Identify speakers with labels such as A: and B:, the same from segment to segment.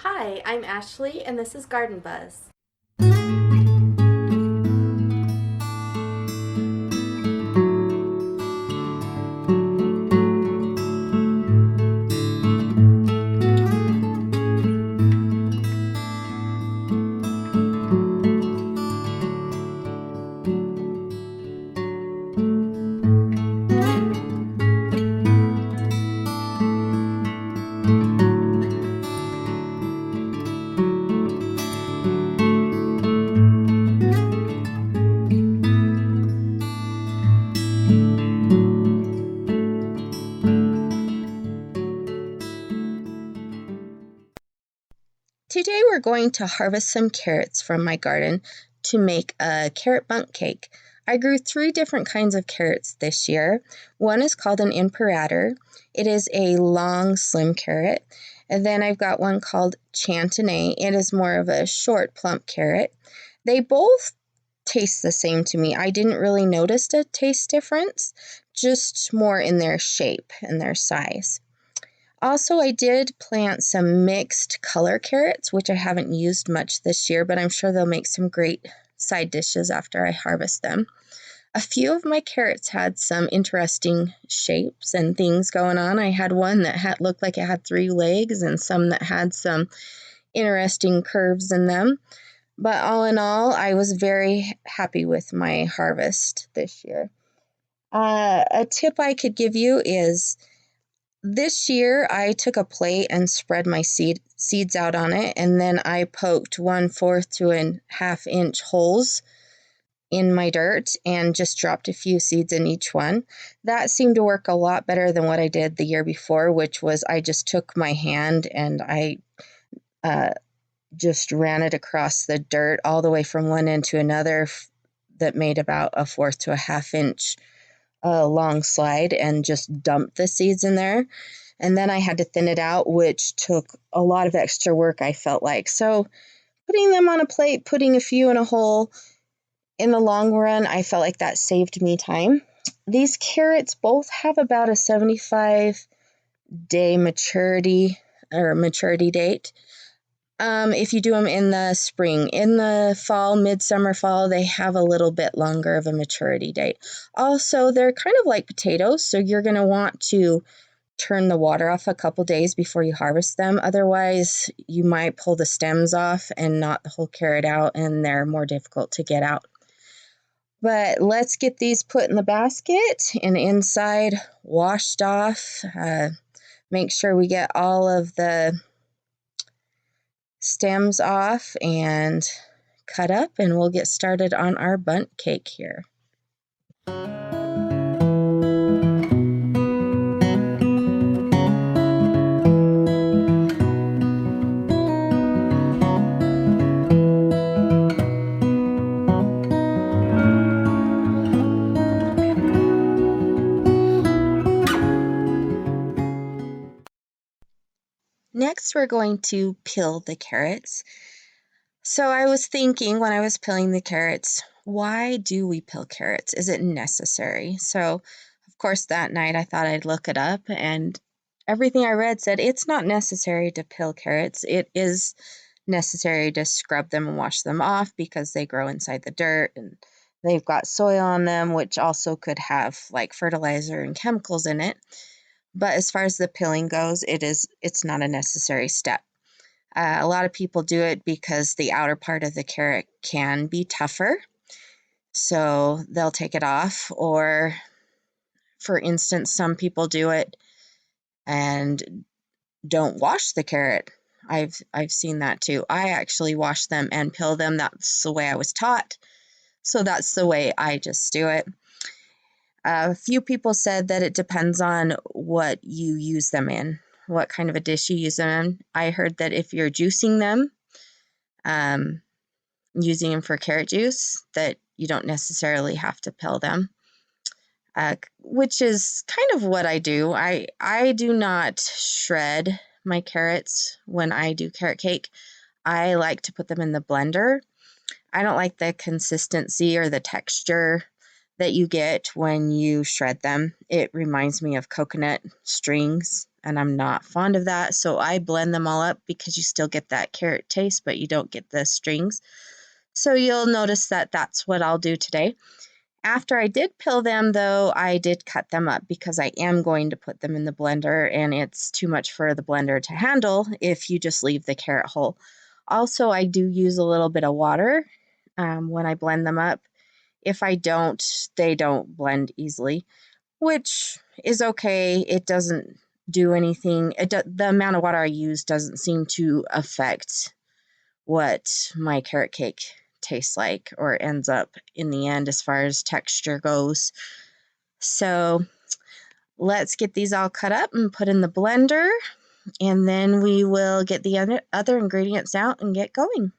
A: Hi, I'm Ashley, and this is Garden Buzz.
B: Today we're going to harvest some carrots from my garden to make a carrot bundt cake. I grew 3 different kinds of carrots this year. One is called an imperator. It is a long, slim carrot. And then I've got one called Chantenay. It is more of a short, plump carrot. They both taste the same to me. I didn't really notice a taste difference, just more in their shape and their size. Also, I did plant some mixed color carrots, which I haven't used much this year, but I'm sure they'll make some great side dishes after I harvest them. A few of my carrots had some interesting shapes and things going on. I had one that looked like it had 3 legs and some that had some interesting curves in them. But all in all, I was very happy with my harvest this year. A tip I could give you is this year, I took a plate and spread my seeds out on it, and then I poked 1/4 to a 1/2 inch holes in my dirt and just dropped a few seeds in each one. That seemed to work a lot better than what I did the year before, which was I just took my hand and I uh, just ran it across the dirt all the way from one end to another that made about 1/4 to a 1/2 inch long slide and just dumped the seeds in there. And then I had to thin it out, which took a lot of extra work, I felt like. So putting them on a plate, putting a few in a hole, in the long run, I felt like that saved me time. These carrots both have about a 75-day maturity date. If you do them in the spring. In the fall, midsummer fall, they have a little bit longer of a maturity date. Also, they're kind of like potatoes, so you're going to want to turn the water off a couple days before you harvest them. Otherwise, you might pull the stems off and not the whole carrot out, and they're more difficult to get out. But let's get these put in the basket and inside washed off. Make sure we get all of the stems off and cut up, and we'll get started on our bundt cake here. Next, we're going to peel the carrots. So I was thinking when I was peeling the carrots, why do we peel carrots? Is it necessary? So, of course, that night I thought I'd look it up, and everything I read said it's not necessary to peel carrots. It is necessary to scrub them and wash them off because they grow inside the dirt and they've got soil on them, which also could have like fertilizer and chemicals in it. But as far as the peeling goes, it's not a necessary step. A lot of people do it because the outer part of the carrot can be tougher, so they'll take it off. Or, for instance, some people do it and don't wash the carrot. I've seen that too. I actually wash them and peel them. That's the way I was taught, so that's the way I just do it. A few people said that it depends on what you use them in, what kind of a dish you use them in. I heard that if you're juicing them, using them for carrot juice, that you don't necessarily have to peel them, which is kind of what I do. I do not shred my carrots when I do carrot cake. I like to put them in the blender. I don't like the consistency or the texture that you get when you shred them. It reminds me of coconut strings and I'm not fond of that. So I blend them all up because you still get that carrot taste, but you don't get the strings. So you'll notice that that's what I'll do today. After I did peel them, though, I did cut them up because I am going to put them in the blender, and it's too much for the blender to handle if you just leave the carrot whole. Also, I do use a little bit of water when I blend them up. If I don't, they don't blend easily, which is okay. It doesn't do anything. The amount of water I use doesn't seem to affect what my carrot cake tastes like or ends up in the end as far as texture goes. So let's get these all cut up and put in the blender, and then we will get the other ingredients out and get going.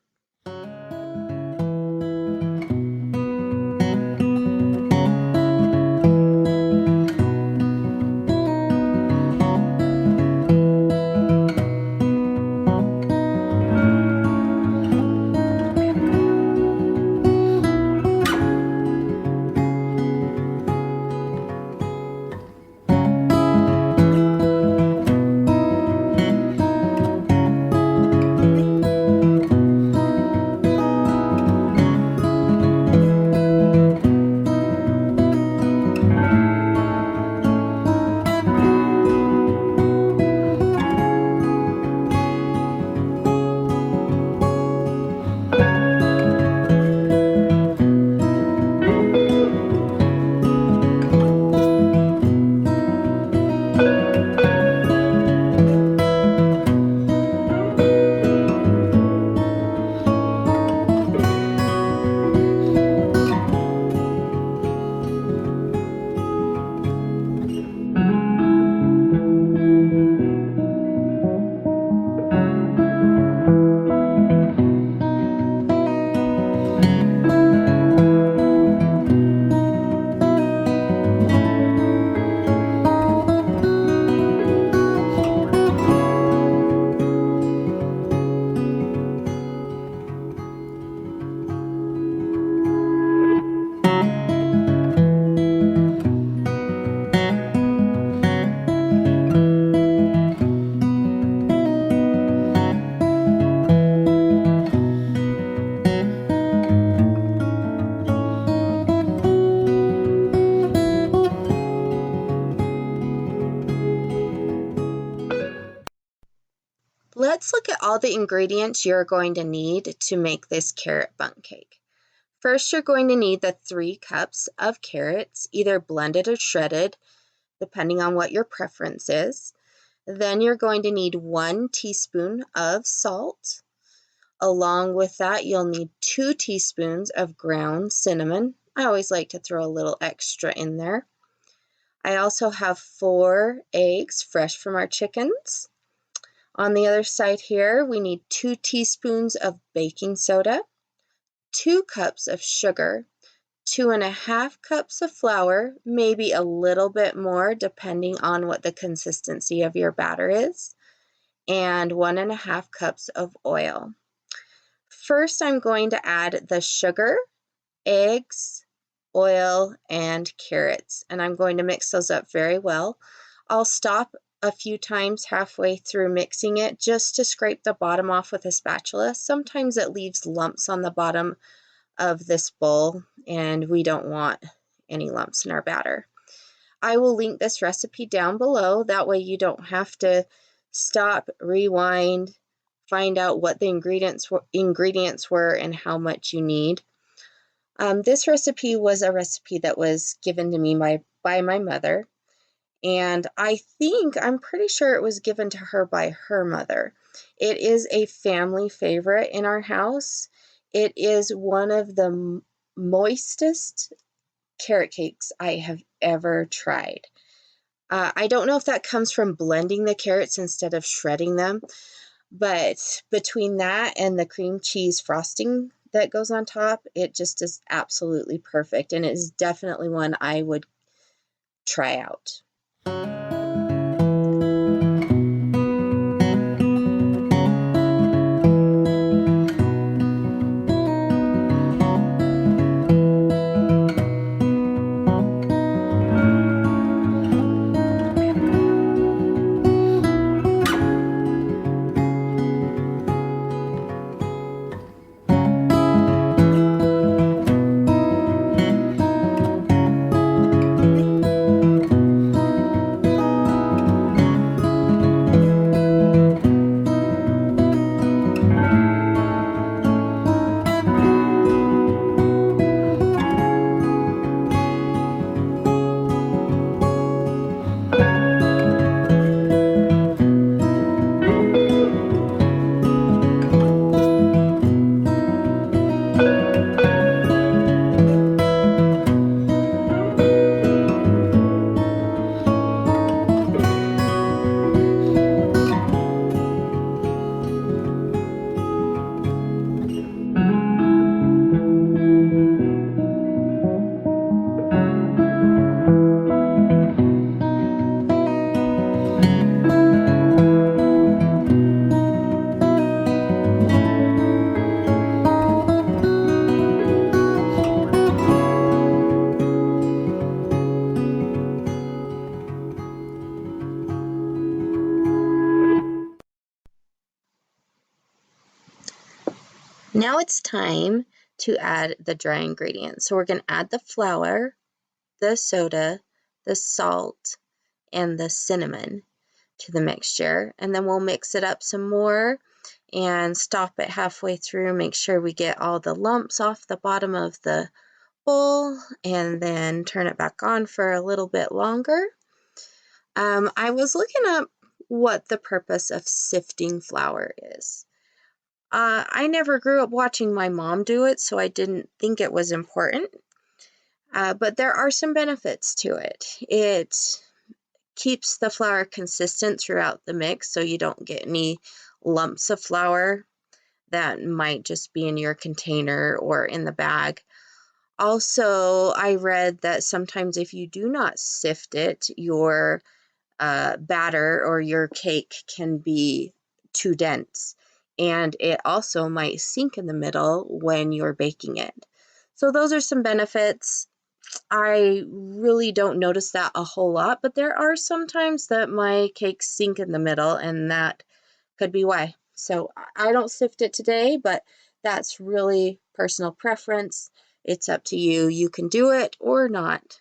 B: Let's look at all the ingredients you're going to need to make this carrot bundt cake. First, you're going to need the 3 cups of carrots, either blended or shredded, depending on what your preference is. Then you're going to need 1 teaspoon of salt. Along with that, you'll need 2 teaspoons of ground cinnamon. I always like to throw a little extra in there. I also have 4 eggs, fresh from our chickens. On the other side here, we need 2 teaspoons of baking soda, 2 cups of sugar, 2.5 cups of flour, maybe a little bit more depending on what the consistency of your batter is, and 1.5 cups of oil. First, I'm going to add the sugar, eggs, oil, and carrots, and I'm going to mix those up very well. I'll stop a few times halfway through mixing it just to scrape the bottom off with a spatula. Sometimes it leaves lumps on the bottom of this bowl, and we don't want any lumps in our batter. I will link this recipe down below. That way you don't have to stop, rewind, find out what the ingredients were and how much you need. This recipe was a recipe that was given to me by my mother. And I'm pretty sure it was given to her by her mother. It is a family favorite in our house. It is one of the moistest carrot cakes I have ever tried. I don't know if that comes from blending the carrots instead of shredding them, but between that and the cream cheese frosting that goes on top, it just is absolutely perfect, and it is definitely one I would try out. Now it's time to add the dry ingredients. So we're going to add the flour, the soda, the salt, and the cinnamon to the mixture, and then we'll mix it up some more and stop it halfway through, make sure we get all the lumps off the bottom of the bowl, and then turn it back on for a little bit longer. I was looking up what the purpose of sifting flour is. I never grew up watching my mom do it, so I didn't think it was important, but there are some benefits to it. It keeps the flour consistent throughout the mix, so you don't get any lumps of flour that might just be in your container or in the bag. Also, I read that sometimes if you do not sift it, your batter or your cake can be too dense, and it also might sink in the middle when you're baking it. So those are some benefits. I really don't notice that a whole lot, but there are some times that my cakes sink in the middle, and that could be why. So I don't sift it today, but that's really personal preference. It's up to you. You can do it or not.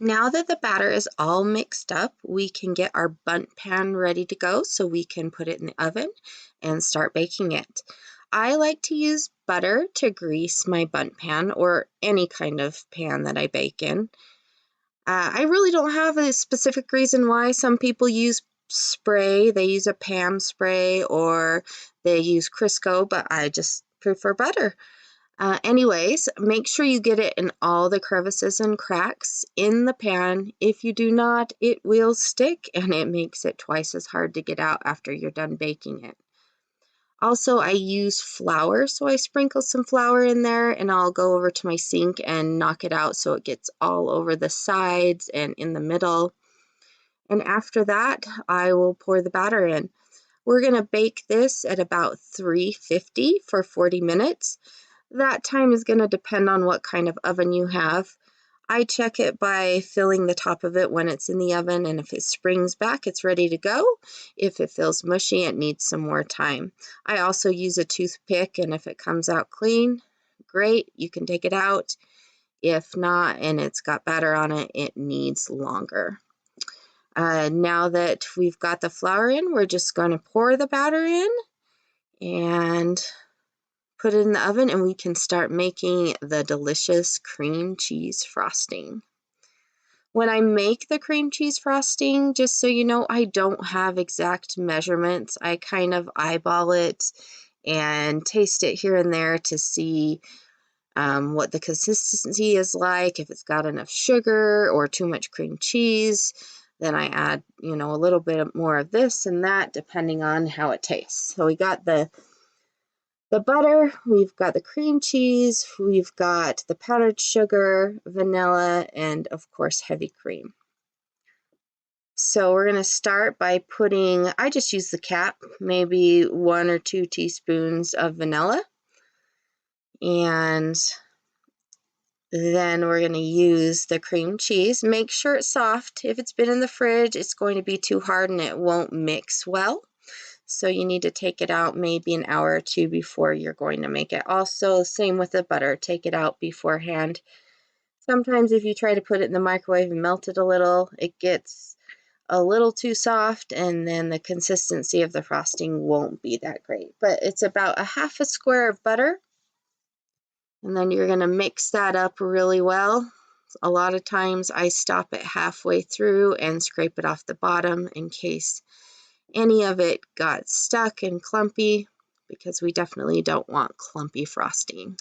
B: Now that the batter is all mixed up, we can get our bundt pan ready to go so we can put it in the oven and start baking it. I like to use butter to grease my bundt pan or any kind of pan that I bake in. I really don't have a specific reason why. Some people use spray, they use a pan spray, or they use Crisco, but I just prefer butter. Anyways, make sure you get it in all the crevices and cracks in the pan. If you do not, it will stick and it makes it twice as hard to get out after you're done baking it. Also, I use flour, so I sprinkle some flour in there and I'll go over to my sink and knock it out so it gets all over the sides and in the middle. And after that, I will pour the batter in. We're going to bake this at about 350 for 40 minutes. That time is going to depend on what kind of oven you have. I check it by filling the top of it when it's in the oven, and if it springs back, it's ready to go. If it feels mushy, it needs some more time. I also use a toothpick, and if it comes out clean, great, you can take it out. If not, and it's got batter on it, it needs longer. Now that we've got the flour in, we're just going to pour the batter in and put it in the oven, and we can start making the delicious cream cheese frosting. When I make the cream cheese frosting, just so you know, I don't have exact measurements. I kind of eyeball it and taste it here and there to see what the consistency is like, if it's got enough sugar or too much cream cheese. Then I add, a little bit more of this and that depending on how it tastes. So we got the butter, we've got the cream cheese, we've got the powdered sugar, vanilla, and of course heavy cream. So we're going to start by putting, I just use the cap, maybe 1 or 2 teaspoons of vanilla. And then we're going to use the cream cheese. Make sure it's soft. If it's been in the fridge, it's going to be too hard and it won't mix well. So you need to take it out maybe an hour or 2 before you're going to make it. Also, same with the butter. Take it out beforehand. Sometimes if you try to put it in the microwave and melt it a little, it gets a little too soft and then the consistency of the frosting won't be that great. But it's about a half a square of butter. And then you're going to mix that up really well. A lot of times I stop it halfway through and scrape it off the bottom in case any of it got stuck and clumpy, because we definitely don't want clumpy frosting.